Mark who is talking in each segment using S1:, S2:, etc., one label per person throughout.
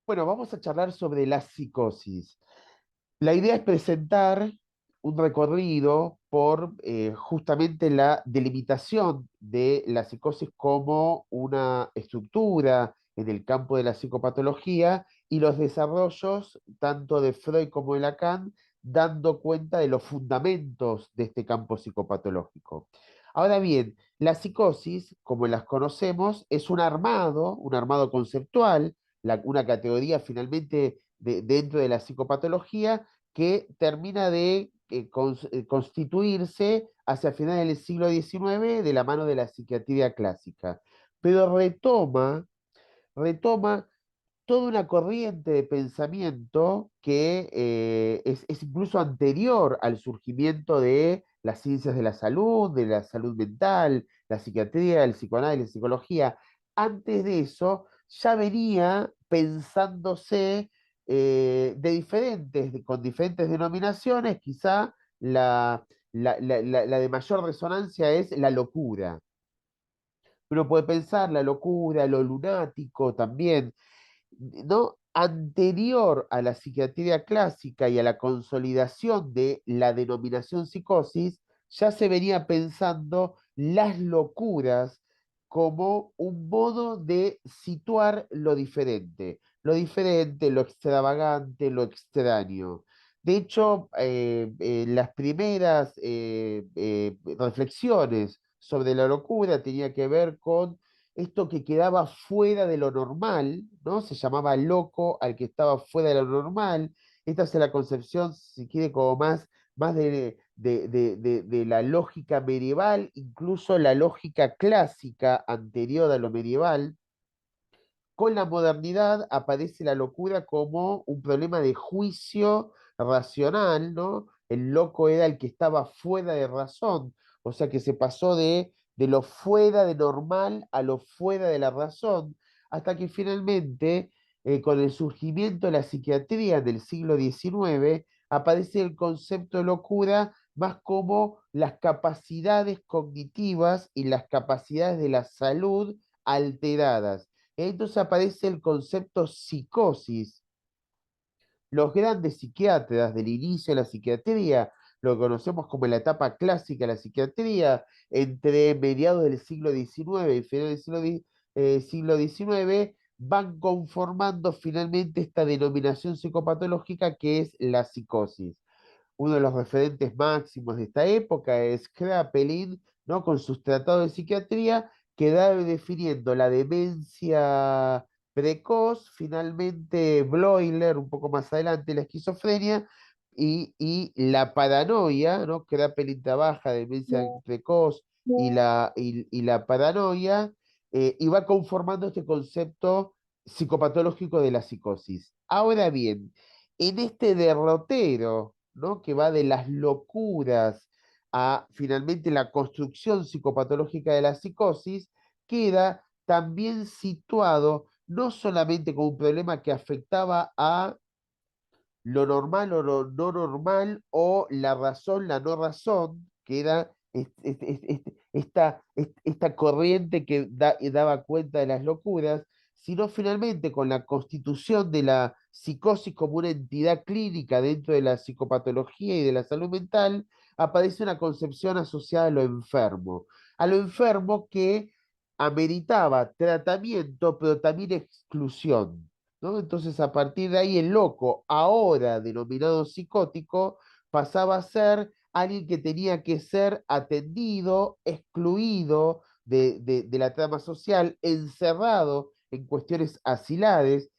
S1: Bueno, vamos a charlar sobre la psicosis. La idea es presentar un recorrido por justamente la delimitación de la psicosis como una estructura en el campo de la psicopatología y los desarrollos tanto de Freud como de Lacan, dando cuenta de los fundamentos de este campo psicopatológico. Ahora bien, la psicosis, como las conocemos, es un armado conceptual, una categoría finalmente dentro de la psicopatología que termina de constituirse hacia finales del siglo XIX de la mano de la psiquiatría clásica, pero retoma toda una corriente de pensamiento que es incluso anterior al surgimiento de las ciencias de la salud mental, la psiquiatría, el psicoanálisis, la psicología. Antes de eso, ya venía pensándose con diferentes denominaciones, quizá la de mayor resonancia es la locura. Uno puede pensar la locura, lo lunático también, ¿no? Anterior a la psiquiatría clásica y a la consolidación de la denominación psicosis, ya se venía pensando las locuras como un modo de situar lo diferente, lo extravagante, lo extraño. De hecho, las primeras reflexiones sobre la locura tenía que ver con esto que quedaba fuera de lo normal, ¿no? Se llamaba loco al que estaba fuera de lo normal. Esta es la concepción, si quiere, como más de la lógica medieval, incluso la lógica clásica anterior a lo medieval. Con la modernidad aparece la locura como un problema de juicio racional, ¿no? El loco era el que estaba fuera de razón, o sea que se pasó de lo fuera de normal a lo fuera de la razón, hasta que finalmente, con el surgimiento de la psiquiatría del siglo XIX, aparece el concepto de locura más como las capacidades cognitivas y las capacidades de la salud alteradas. Entonces aparece el concepto psicosis. Los grandes psiquiatras del inicio de la psiquiatría, lo que conocemos como la etapa clásica de la psiquiatría, entre mediados del siglo XIX y finales del siglo XIX, van conformando finalmente esta denominación psicopatológica que es la psicosis. Uno de los referentes máximos de esta época es Kraepelin, ¿no? Con sus tratados de psiquiatría, que da definiendo la demencia precoz, finalmente Bloiler, un poco más adelante, la esquizofrenia, y la paranoia, ¿no? Kraepelin trabaja demencia precoz y la paranoia, y va conformando este concepto psicopatológico de la psicosis. Ahora bien, en este derrotero, ¿no? Que va de las locuras a finalmente la construcción psicopatológica de la psicosis, queda también situado no solamente como un problema que afectaba a lo normal o lo no normal, o la razón, la no razón, que era esta corriente que daba cuenta de las locuras, sino finalmente con la constitución de la psicosis como una entidad clínica dentro de la psicopatología y de la salud mental, aparece una concepción asociada a lo enfermo que ameritaba tratamiento, pero también exclusión, ¿no? Entonces, a partir de ahí, el loco, ahora denominado psicótico, pasaba a ser alguien que tenía que ser atendido, excluido de la trama social, encerrado en cuestiones asilares,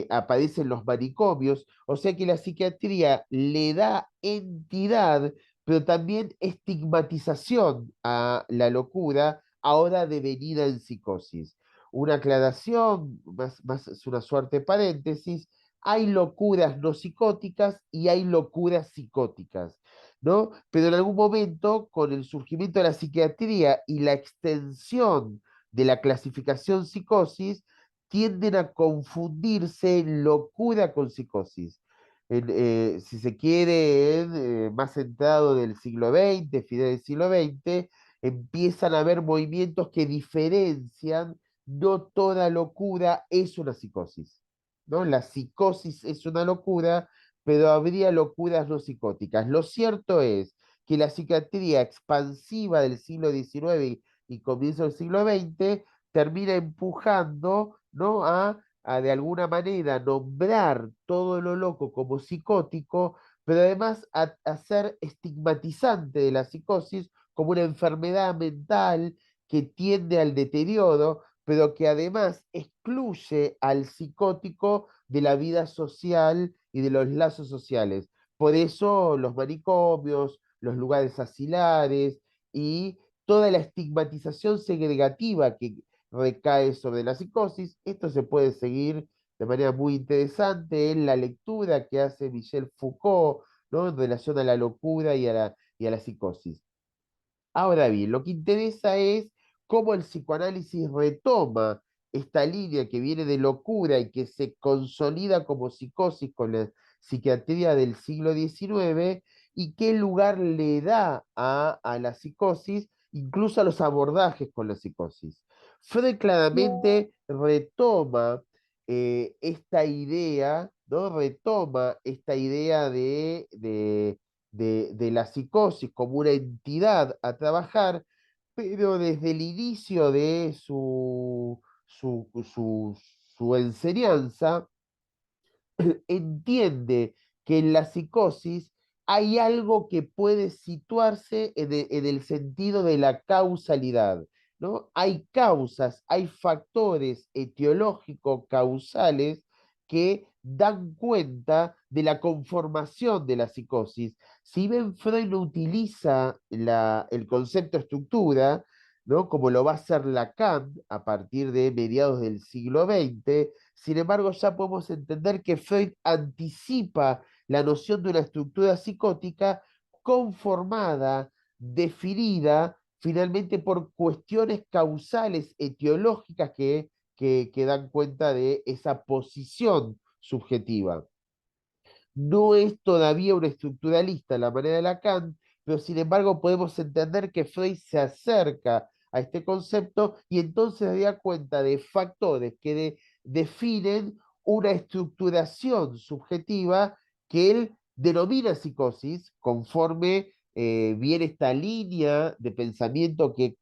S1: aparecen los manicomios, o sea que la psiquiatría le da entidad, pero también estigmatización a la locura, ahora devenida en psicosis. Una aclaración, más es una suerte de paréntesis, hay locuras no psicóticas y hay locuras psicóticas, ¿no? Pero en algún momento, con el surgimiento de la psiquiatría y la extensión de la clasificación psicosis, tienden a confundirse locura con psicosis. Si se quiere, más centrado del siglo XX, final del siglo XX, empiezan a haber movimientos que diferencian, no toda locura es una psicosis. ¿no? La psicosis es una locura, pero habría locuras no psicóticas. Lo cierto es que la psiquiatría expansiva del siglo XIX y comienzo del siglo XX termina empujando, ¿no? a de alguna manera nombrar todo lo loco como psicótico, pero además a ser estigmatizante de la psicosis como una enfermedad mental que tiende al deterioro, pero que además excluye al psicótico de la vida social y de los lazos sociales. Por eso los manicomios, los lugares asilares y toda la estigmatización segregativa que recae sobre la psicosis, esto se puede seguir de manera muy interesante en la lectura que hace Michel Foucault, ¿no? En relación a la locura y a la psicosis. Ahora bien, lo que interesa es cómo el psicoanálisis retoma esta línea que viene de locura y que se consolida como psicosis con la psiquiatría del siglo XIX y qué lugar le da a la psicosis, incluso a los abordajes con la psicosis. Freud claramente retoma esta idea, ¿no? Retoma esta idea de la psicosis como una entidad a trabajar, pero desde el inicio de su enseñanza, entiende que en la psicosis hay algo que puede situarse en el sentido de la causalidad, ¿no? Hay causas, hay factores etiológicos causales que dan cuenta de la conformación de la psicosis. Si bien Freud no utiliza el concepto estructura, ¿no? Como lo va a hacer Lacan a partir de mediados del siglo XX, sin embargo, ya podemos entender que Freud anticipa la noción de una estructura psicótica conformada, definida, finalmente por cuestiones causales, etiológicas que dan cuenta de esa posición subjetiva. No es todavía un estructuralista a la manera de Lacan, pero sin embargo podemos entender que Freud se acerca a este concepto y entonces se da cuenta de factores que definen una estructuración subjetiva que él denomina psicosis, conforme viene esta línea de pensamiento que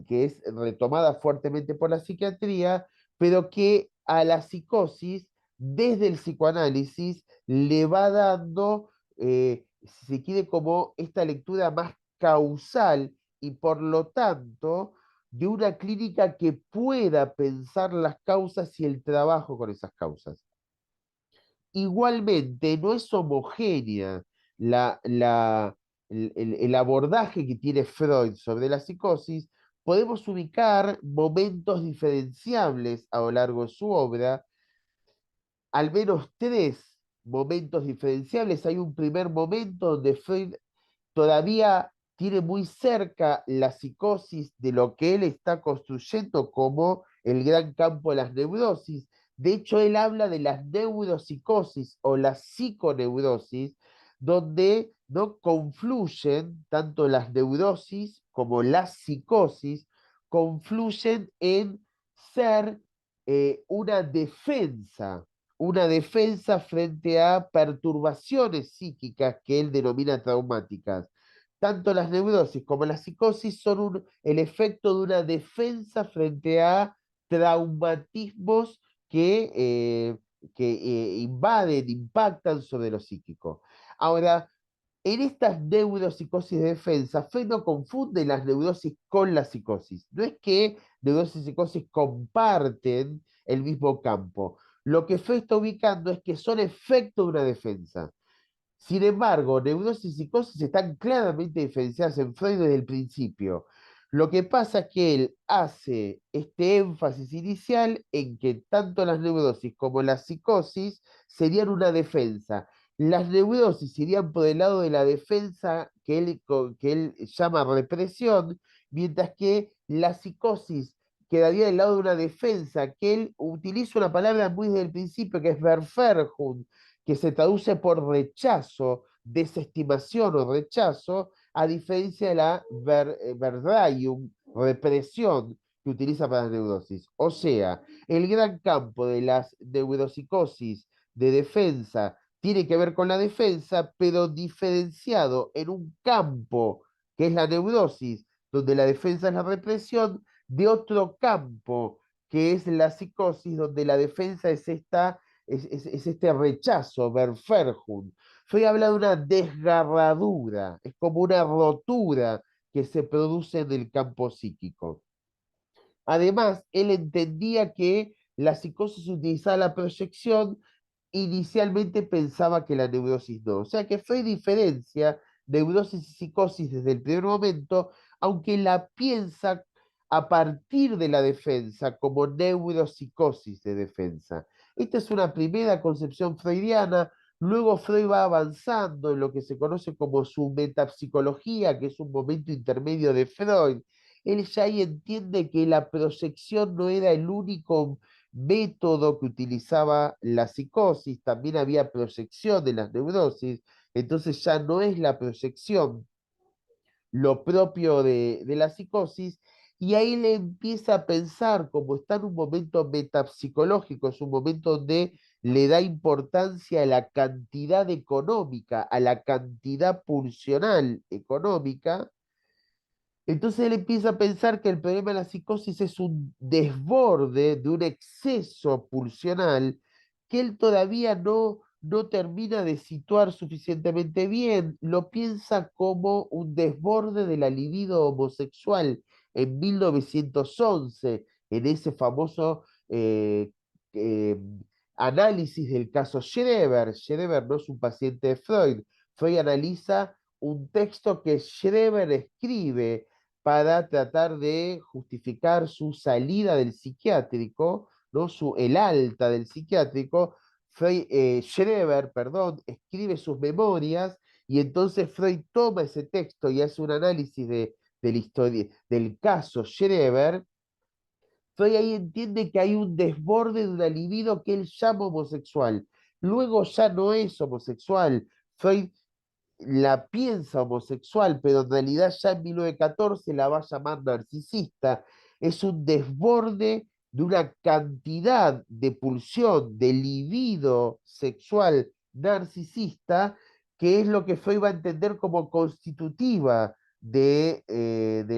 S1: es retomada fuertemente por la psiquiatría, pero que a la psicosis desde el psicoanálisis le va dando, si se quiere, como esta lectura más causal y por lo tanto de una clínica que pueda pensar las causas y el trabajo con esas causas. Igualmente, no es homogénea la, la, el abordaje que tiene Freud sobre la psicosis. Podemos ubicar momentos diferenciables a lo largo de su obra, al menos tres momentos diferenciables. Hay un primer momento donde Freud todavía tiene muy cerca la psicosis de lo que él está construyendo como el gran campo de las neurosis. De hecho, él habla de las neuropsicosis o la psiconeurosis, donde no confluyen tanto las neurosis como la psicosis, confluyen en ser una defensa frente a perturbaciones psíquicas que él denomina traumáticas. Tanto las neurosis como la psicosis son el efecto de una defensa frente a traumatismos que invaden, impactan sobre lo psíquico. Ahora, en estas neuropsicosis de defensa, Freud no confunde las neurosis con la psicosis. No es que neurosis y psicosis comparten el mismo campo. Lo que Freud está ubicando es que son efecto de una defensa. Sin embargo, neurosis y psicosis están claramente diferenciadas en Freud desde el principio. Lo que pasa es que él hace este énfasis inicial en que tanto las neurosis como la psicosis serían una defensa. Las neurosis irían por el lado de la defensa que él llama represión, mientras que la psicosis quedaría del lado de una defensa, que él utiliza una palabra muy desde el principio, que es Verferhung, que se traduce por rechazo, desestimación o rechazo, a diferencia de la Verdraium, represión, que utiliza para las neurosis. O sea, el gran campo de las neuropsicosis de defensa tiene que ver con la defensa, pero diferenciado en un campo que es la neurosis, donde la defensa es la represión, de otro campo que es la psicosis, donde la defensa es es este rechazo, Verferhung. Freud habla de una desgarradura, es como una rotura que se produce en el campo psíquico. Además, él entendía que la psicosis utilizaba la proyección, inicialmente pensaba que la neurosis no. O sea que Freud diferencia neurosis y psicosis desde el primer momento, aunque la piensa a partir de la defensa como neuropsicosis de defensa. Esta es una primera concepción freudiana. Luego Freud va avanzando en lo que se conoce como su metapsicología, que es un momento intermedio de Freud. Él ya ahí entiende que la proyección no era el único método que utilizaba la psicosis, también había proyección de las neurosis, entonces ya no es la proyección lo propio de la psicosis, y ahí le empieza a pensar, como está en un momento metapsicológico, es un momento donde le da importancia a la cantidad económica, a la cantidad pulsional económica. Entonces él empieza a pensar que el problema de la psicosis es un desborde de un exceso pulsional que él todavía no termina de situar suficientemente bien. Lo piensa como un desborde de la libido homosexual en 1911, en ese famoso eh, análisis del caso Schreber. Schreber no es un paciente de Freud. Freud analiza un texto que Schreber escribe para tratar de justificar su salida del psiquiátrico, ¿no? El alta del psiquiátrico. Schreber, perdón, escribe sus memorias y entonces Freud toma ese texto y hace un análisis de la historia, del caso Schreber. Freud ahí entiende que hay un desborde de una libido que él llama homosexual. Luego ya no es homosexual. Freud la piensa homosexual, pero en realidad ya en 1914 la va a llamar narcisista. Es un desborde de una cantidad de pulsión, de libido sexual narcisista, que es lo que Freud va a entender como constitutiva de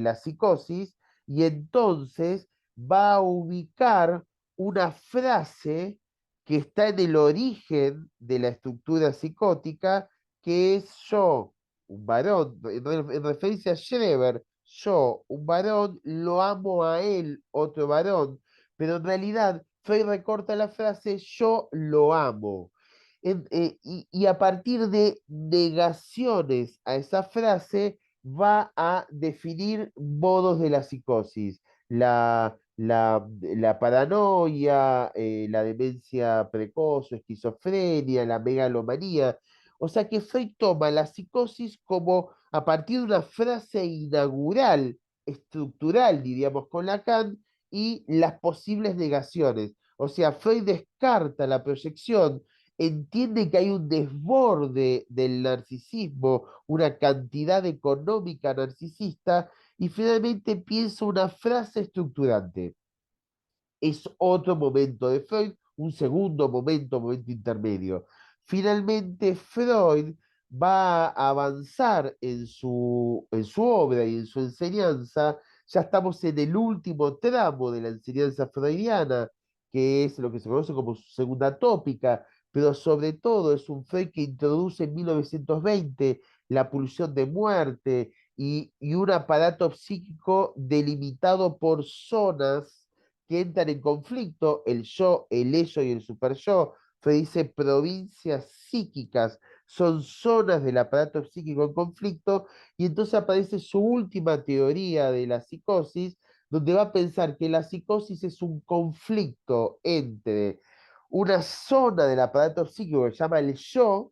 S1: la psicosis, y entonces va a ubicar una frase que está en el origen de la estructura psicótica, que es yo, un varón, en referencia a Schreber, yo, un varón, lo amo a él, otro varón, pero en realidad Freud recorta la frase yo lo amo. Y a partir de negaciones a esa frase va a definir modos de la psicosis, la paranoia, la demencia precoz o esquizofrenia, la megalomanía. O sea que Freud toma la psicosis como a partir de una frase inaugural, estructural, diríamos con Lacan, y las posibles negaciones. O sea, Freud descarta la proyección, entiende que hay un desborde del narcisismo, una cantidad económica narcisista, y finalmente piensa una frase estructurante. Es otro momento de Freud, un segundo momento, momento intermedio. Finalmente, Freud va a avanzar en su obra y en su enseñanza. Ya estamos en el último tramo de la enseñanza freudiana, que es lo que se conoce como su segunda tópica, pero sobre todo es un Freud que introduce en 1920 la pulsión de muerte y un aparato psíquico delimitado por zonas que entran en conflicto, el yo, el ello y el superyo. Freud dice provincias psíquicas, son zonas del aparato psíquico en conflicto, y entonces aparece su última teoría de la psicosis, donde va a pensar que la psicosis es un conflicto entre una zona del aparato psíquico que se llama el yo,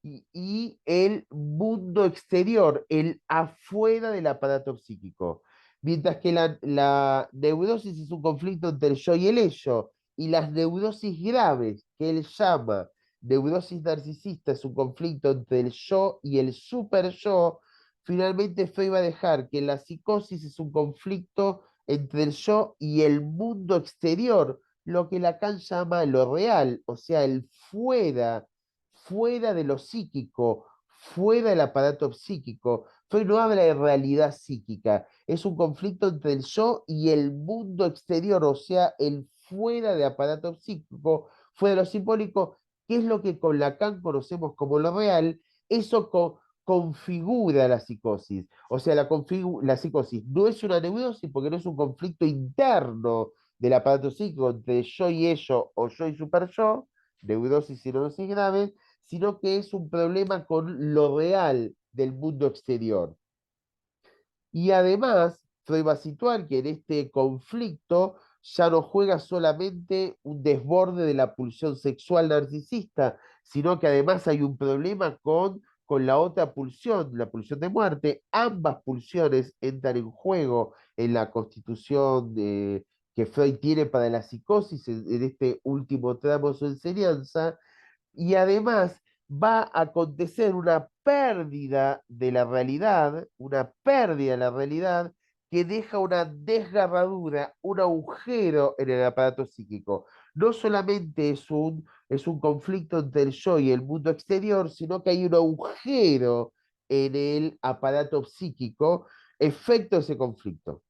S1: y el mundo exterior, el afuera del aparato psíquico. Mientras que la neurosis es un conflicto entre el yo y el ello, y las neurosis graves, que él llama neurosis narcisista, es un conflicto entre el yo y el super yo. Finalmente Freud va a dejar que la psicosis es un conflicto entre el yo y el mundo exterior, lo que Lacan llama lo real, o sea, el fuera, fuera de lo psíquico, fuera del aparato psíquico. Freud no habla de realidad psíquica, es un conflicto entre el yo y el mundo exterior, o sea, el fuera de aparato psíquico, fuera de lo simbólico, que es lo que con Lacan conocemos como lo real. Eso configura la psicosis. O sea, la psicosis no es una neurosis porque no es un conflicto interno del aparato psíquico entre yo y ello o yo y super yo, neurosis y neurosis graves, sino que es un problema con lo real del mundo exterior. Y además, Freud va a situar que en este conflicto ya no juega solamente un desborde de la pulsión sexual narcisista, sino que además hay un problema con la otra pulsión, la pulsión de muerte. Ambas pulsiones entran en juego en la constitución que Freud tiene para la psicosis en este último tramo de su enseñanza, y además va a acontecer una pérdida de la realidad, una pérdida de la realidad que deja una desgarradura, un agujero en el aparato psíquico. No solamente es un conflicto entre el yo y el mundo exterior, sino que hay un agujero en el aparato psíquico, efecto de ese conflicto.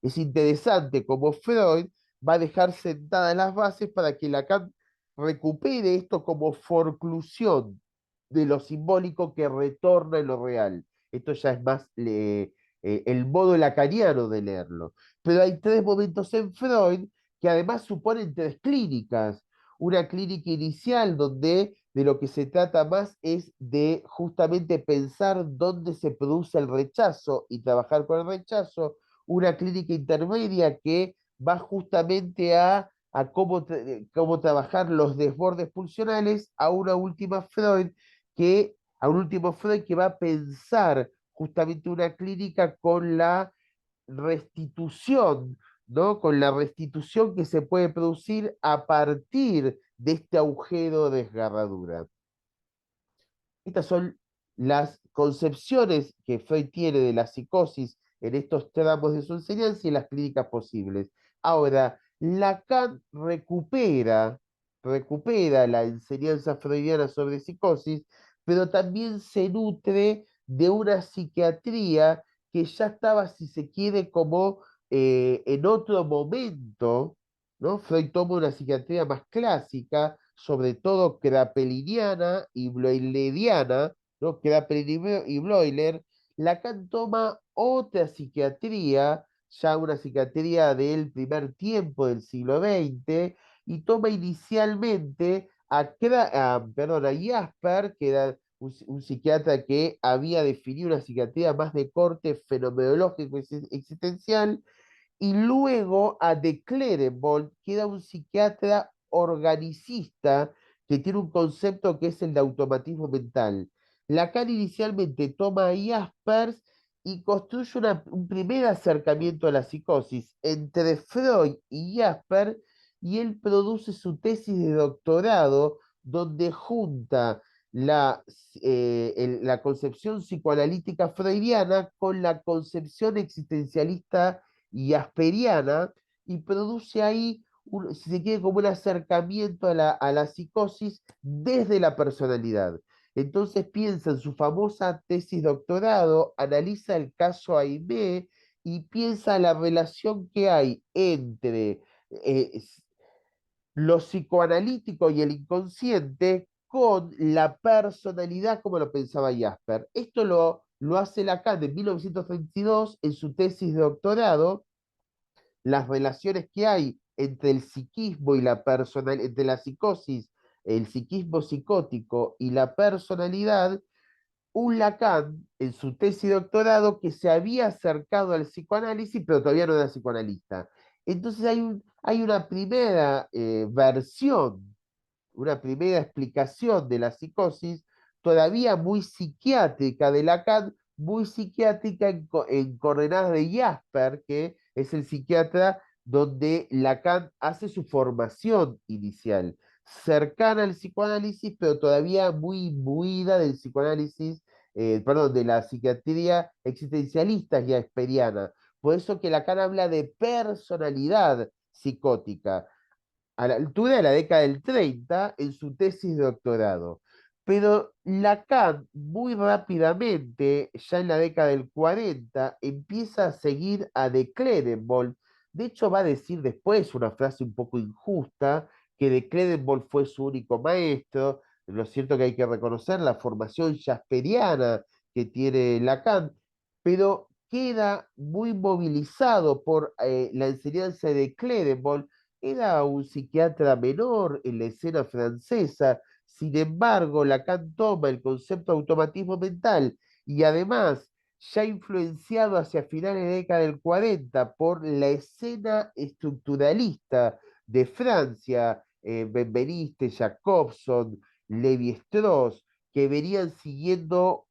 S1: Es interesante cómo Freud va a dejar sentadas las bases para que Lacan recupere esto como forclusión de lo simbólico que retorna en lo real. Esto ya es más el modo lacaniano de leerlo. Pero hay tres momentos en Freud que además suponen tres clínicas. Una clínica inicial donde de lo que se trata más es de justamente pensar dónde se produce el rechazo y trabajar con el rechazo. Una clínica intermedia que va justamente a cómo trabajar los desbordes pulsionales, a un último Freud que va a pensar justamente una clínica con la restitución, ¿no? Con la restitución que se puede producir a partir de este agujero de desgarradura. Estas son las concepciones que Freud tiene de la psicosis en estos tramos de su enseñanza y las clínicas posibles. Ahora, Lacan recupera la enseñanza freudiana sobre psicosis, pero también se nutre de una psiquiatría que ya estaba, si se quiere, como en otro momento, ¿no? Freud toma una psiquiatría más clásica, sobre todo krapeliniana y bloileriana, ¿no? Kraepelin y Bloiler. Lacan toma otra psiquiatría, ya una psiquiatría del primer tiempo del siglo XX, y toma inicialmente perdón, a Jasper, que era un psiquiatra que había definido una psiquiatría más de corte fenomenológico existencial, y luego a de Clerenbold, que era un psiquiatra organicista que tiene un concepto que es el de automatismo mental. Lacan inicialmente toma a Jaspers y construye un primer acercamiento a la psicosis entre Freud y Jasper, y él produce su tesis de doctorado donde junta la concepción psicoanalítica freudiana con la concepción existencialista y asperiana, y produce ahí, si se quiere, como un acercamiento a la psicosis desde la personalidad. Entonces piensa en su famosa tesis doctorado, analiza el caso Aimé y piensa la relación que hay entre eh, lo psicoanalítico y el inconsciente con la personalidad como lo pensaba Jasper. Esto lo hace Lacan en 1932 en su tesis de doctorado, las relaciones que hay entre el psiquismo y la personalidad, entre la psicosis, el psiquismo psicótico y la personalidad. Un Lacan en su tesis de doctorado que se había acercado al psicoanálisis, pero todavía no era psicoanalista. Entonces hay una primera versión, una primera explicación de la psicosis, todavía muy psiquiátrica de Lacan, muy psiquiátrica en coordenadas de Jasper, que es el psiquiatra donde Lacan hace su formación inicial, cercana al psicoanálisis, pero todavía muy imbuida del psicoanálisis, perdón, de la psiquiatría existencialista jasperiana. Por eso que Lacan habla de personalidad psicótica a la altura de la década del 30 en su tesis de doctorado. Pero Lacan muy rápidamente, ya en la década del 40, empieza a seguir a de Clerenbold. De hecho, va a decir después una frase un poco injusta, que de Clerenbold fue su único maestro. Lo cierto que hay que reconocer la formación jasperiana que tiene Lacan, pero queda muy movilizado por la enseñanza de Clerenbold. Era un psiquiatra menor en la escena francesa. Sin embargo, Lacan toma el concepto de automatismo mental y además, ya influenciado hacia finales de la década del 40 por la escena estructuralista de Francia, Benveniste, Jacobson, Lévi-Strauss, que venían siguiendo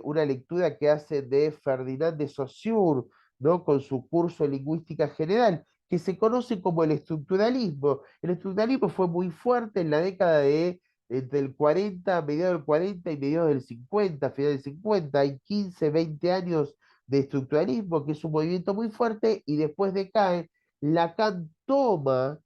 S1: una lectura que hace de Ferdinand de Saussure, ¿no? Con su curso de lingüística general, que se conoce como el estructuralismo. El estructuralismo fue muy fuerte en la década de entre el 40, mediados del 40 y mediados del 50, final del 50. Hay 15, 20 años de estructuralismo, que es un movimiento muy fuerte, y después decae. Lacan toma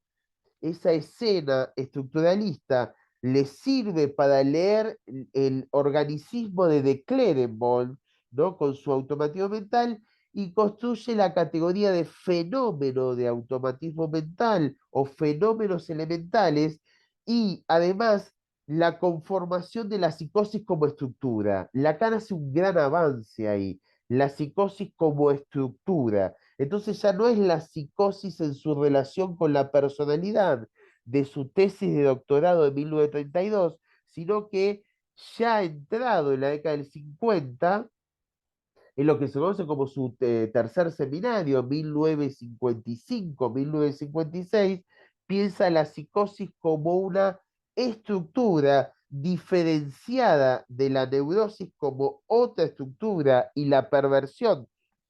S1: esa escena estructuralista, le sirve para leer el organicismo de Clerenbold, ¿no? Con su automatismo mental, y construye la categoría de fenómeno de automatismo mental o fenómenos elementales, y además la conformación de la psicosis como estructura. Lacan hace un gran avance ahí, la psicosis como estructura. Entonces ya no es la psicosis en su relación con la personalidad de su tesis de doctorado de 1932, sino que ya entrado en la década del 50, en lo que se conoce como su tercer seminario, 1955-1956, piensa la psicosis como una estructura diferenciada de la neurosis como otra estructura y la perversión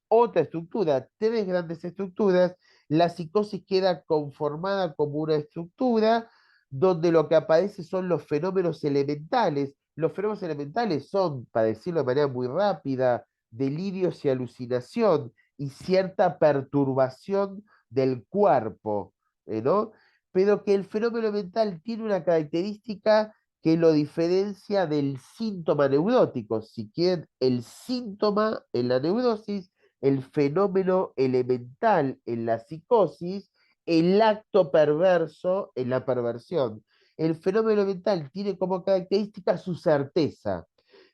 S1: otra estructura, tres grandes estructuras. La psicosis queda conformada como una estructura donde lo que aparece son los fenómenos elementales. Los fenómenos elementales son, para decirlo de manera muy rápida, delirios y alucinación y cierta perturbación del cuerpo, ¿no? Pero que el fenómeno mental tiene una característica que lo diferencia del síntoma neurótico. Si quieren, el síntoma en la neurosis, el fenómeno elemental en la psicosis, el acto perverso en la perversión. El fenómeno mental tiene como característica su certeza,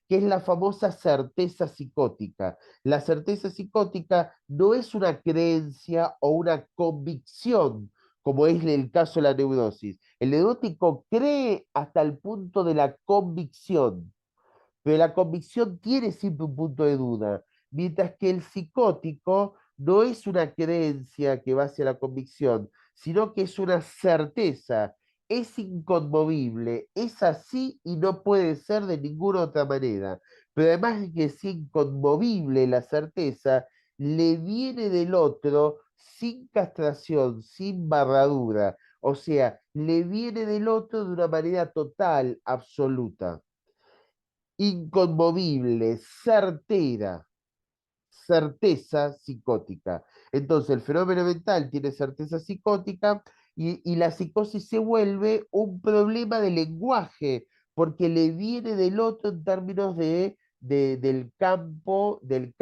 S1: que es la famosa certeza psicótica. La certeza psicótica no es una creencia o una convicción, como es el caso de la neurosis. El neurótico cree hasta el punto de la convicción, pero la convicción tiene siempre un punto de duda, mientras que el psicótico no es una creencia que va hacia la convicción, sino que es una certeza, es inconmovible, es así y no puede ser de ninguna otra manera. Pero además de que es inconmovible la certeza, le viene del otro sin castración, sin barradura, o sea, le viene del otro de una manera total, absoluta, inconmovible, certera, certeza psicótica. Entonces, el fenómeno mental tiene certeza psicótica, y la psicosis se vuelve un problema de lenguaje, porque le viene del otro en términos del campo del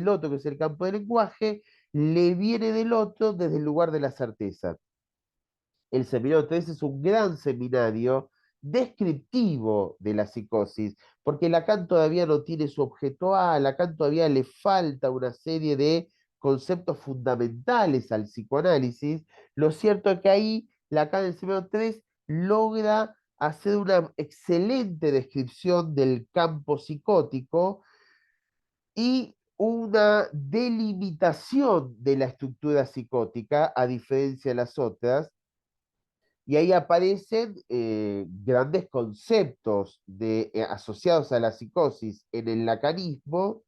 S1: otro, que es el campo del lenguaje, le viene del otro desde el lugar de la certeza. El seminario 3 es un gran seminario descriptivo de la psicosis, porque Lacan todavía no tiene su objeto A, a Lacan todavía le falta una serie de conceptos fundamentales al psicoanálisis. Lo cierto es que ahí Lacan en el seminario 3 logra hacer una excelente descripción del campo psicótico y una delimitación de la estructura psicótica, a diferencia de las otras, y ahí aparecen grandes conceptos asociados a la psicosis en el lacanismo,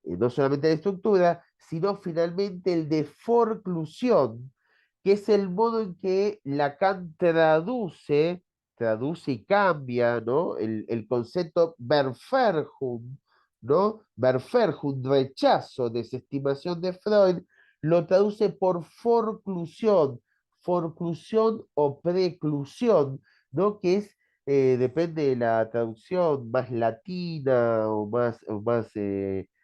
S1: no solamente la estructura, sino finalmente el de forclusión, que es el modo en que Lacan traduce y cambia, ¿no? El concepto Verferhung, ¿no? Merferge, un rechazo, desestimación de Freud, lo traduce por forclusión, forclusión o preclusión, ¿no? Que es, depende de la traducción más latina o más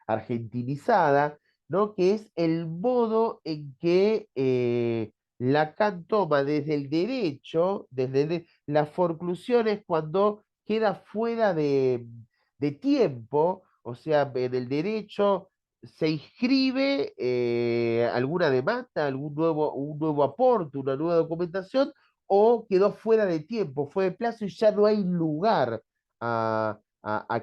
S1: argentinizada, ¿no? Que es el modo en que Lacan toma desde el derecho, la forclusión es cuando queda fuera de tiempo, o sea, en el derecho se inscribe alguna demanda, un nuevo aporte, una nueva documentación, o quedó fuera de tiempo, fue de plazo y ya no hay lugar a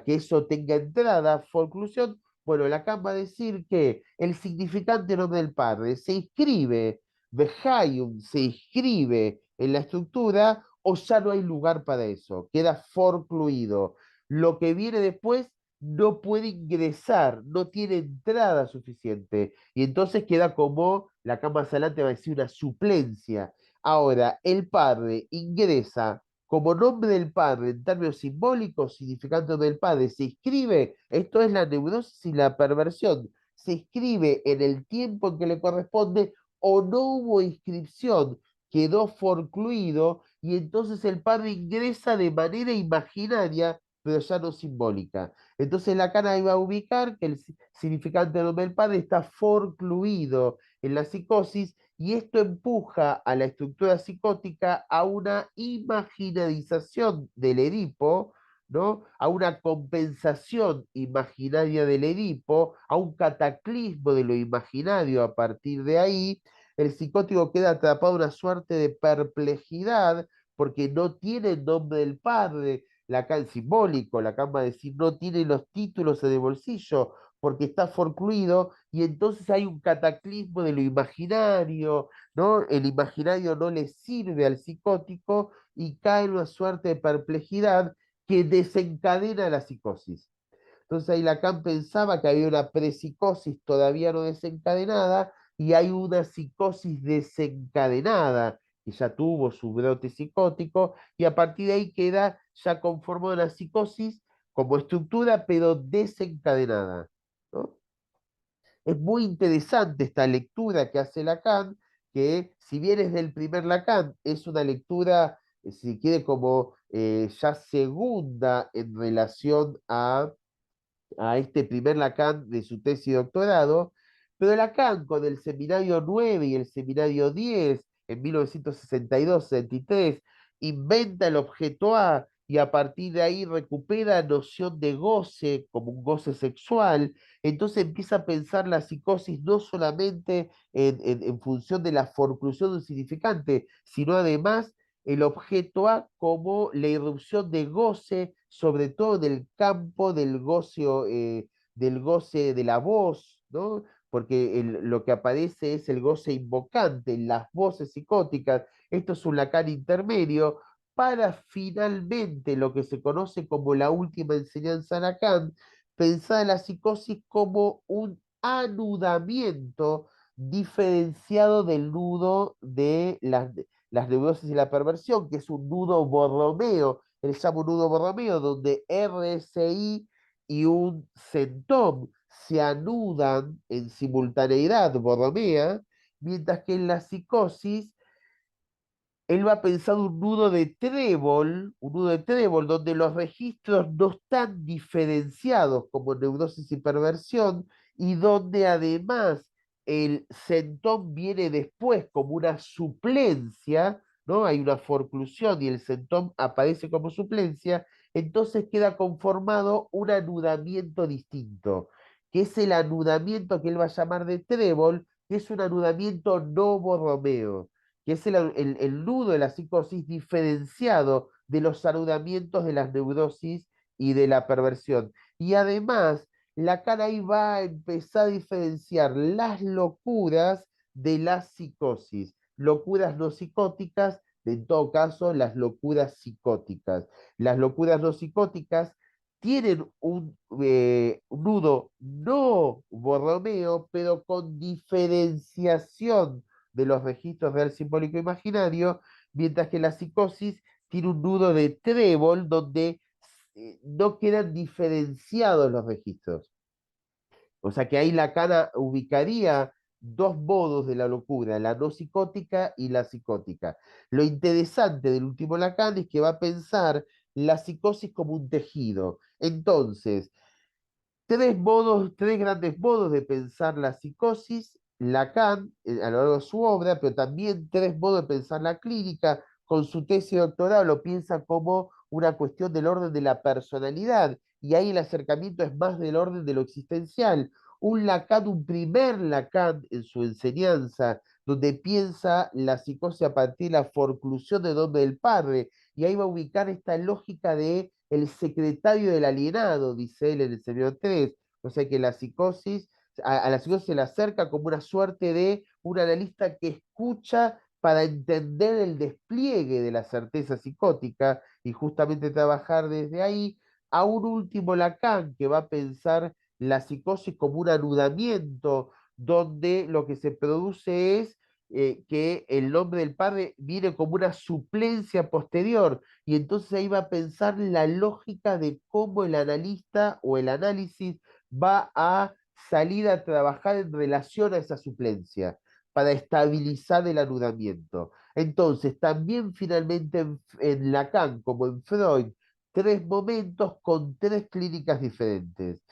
S1: que eso tenga entrada, conclusión. Bueno, Lacan va a decir que el significante nombre del padre se inscribe, Vejayum se inscribe en la estructura o ya no hay lugar para eso, queda forcluido. Lo que viene después no puede ingresar, no tiene entrada suficiente. Y entonces queda como, la cama más adelante va a decir, una suplencia. Ahora, el padre ingresa como nombre del padre en términos simbólicos, significando del padre, se inscribe, esto es la neurosis y la perversión, se inscribe en el tiempo en que le corresponde o no hubo inscripción, quedó forcluido y entonces el padre ingresa de manera imaginaria, pero ya no simbólica. Entonces Lacan iba a ubicar que el significante del nombre del padre está forcluido en la psicosis y esto empuja a la estructura psicótica a una imaginarización del Edipo, ¿no? A una compensación imaginaria del Edipo, a un cataclismo de lo imaginario a partir de ahí. El psicótico queda atrapado en una suerte de perplejidad porque no tiene el nombre del padre, Lacan simbólico, Lacan va a decir no tiene los títulos en el bolsillo porque está forcluido y entonces hay un cataclismo de lo imaginario, ¿no? El imaginario no le sirve al psicótico y cae en una suerte de perplejidad que desencadena la psicosis. Entonces ahí Lacan pensaba que había una prepsicosis todavía no desencadenada y hay una psicosis desencadenada que ya tuvo su brote psicótico y a partir de ahí queda ya conformada la psicosis como estructura pero desencadenada, ¿no? Es muy interesante esta lectura que hace Lacan, que si bien es del primer Lacan, es una lectura, si quiere, como ya segunda en relación a este primer Lacan de su tesis de doctorado, pero Lacan con el seminario 9 y el seminario 10 en 1962-63 inventa el objeto A y a partir de ahí recupera noción de goce como un goce sexual, entonces empieza a pensar la psicosis no solamente en función de la forclusión de un significante, sino además el objeto A como la irrupción de goce, sobre todo en el campo del goce de la voz, ¿no? Porque lo que aparece es el goce invocante, las voces psicóticas. Esto es un Lacan intermedio para finalmente lo que se conoce como la última enseñanza de Lacan, pensar la psicosis como un anudamiento diferenciado del nudo de las neurosis y la perversión, que es un nudo borromeo, él llama un nudo borromeo, donde RSI y un centón se anudan en simultaneidad borromea, mientras que en la psicosis él va a pensar un nudo de trébol, donde los registros no están diferenciados como neurosis y perversión, y donde además el centón viene después como una suplencia, ¿no? Hay una forclusión y el centón aparece como suplencia, entonces queda conformado un anudamiento distinto, que es el anudamiento que él va a llamar de trébol, que es un anudamiento no borromeo que es el nudo de la psicosis diferenciado de los anudamientos de las neurosis y de la perversión. Y además, Lacan ahí va a empezar a diferenciar las locuras de la psicosis, locuras no psicóticas, en todo caso, las locuras psicóticas. Las locuras no psicóticas tienen un nudo no borromeo, pero con diferenciación de los registros real simbólico imaginario, mientras que la psicosis tiene un nudo de trébol donde no quedan diferenciados los registros. O sea que ahí Lacan ubicaría dos modos de la locura, la no psicótica y la psicótica. Lo interesante del último Lacan es que va a pensar la psicosis como un tejido. Entonces, tres modos, tres grandes modos de pensar la psicosis, Lacan a lo largo de su obra, pero también tres modos de pensar la clínica. Con su tesis doctoral lo piensa como una cuestión del orden de la personalidad, y ahí el acercamiento es más del orden de lo existencial. Un Lacan, un primer Lacan en su enseñanza, donde piensa la psicosis a partir de la forclusión de nombre del padre, y ahí va a ubicar esta lógica de el secretario del alienado, dice él en el Señor 3. O sea que la psicosis, a la psicosis se le acerca como una suerte de un analista que escucha para entender el despliegue de la certeza psicótica y justamente trabajar desde ahí. A un último Lacan que va a pensar la psicosis como un anudamiento, donde lo que se produce es que el nombre del padre viene como una suplencia posterior, y entonces ahí va a pensar la lógica de cómo el analista o el análisis va a salir a trabajar en relación a esa suplencia para estabilizar el anudamiento. Entonces, también finalmente en Lacan como en Freud, tres momentos con tres clínicas diferentes.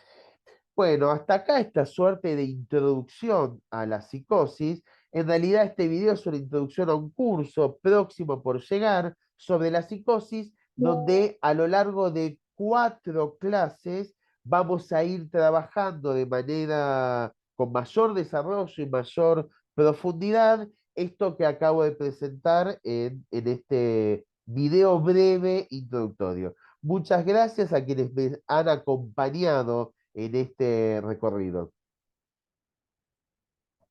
S1: Bueno, hasta acá esta suerte de introducción a la psicosis. En realidad este video es una introducción a un curso próximo por llegar sobre la psicosis, donde a lo largo de 4 clases vamos a ir trabajando de manera con mayor desarrollo y mayor profundidad esto que acabo de presentar en este video breve introductorio. Muchas gracias a quienes me han acompañado en este recorrido.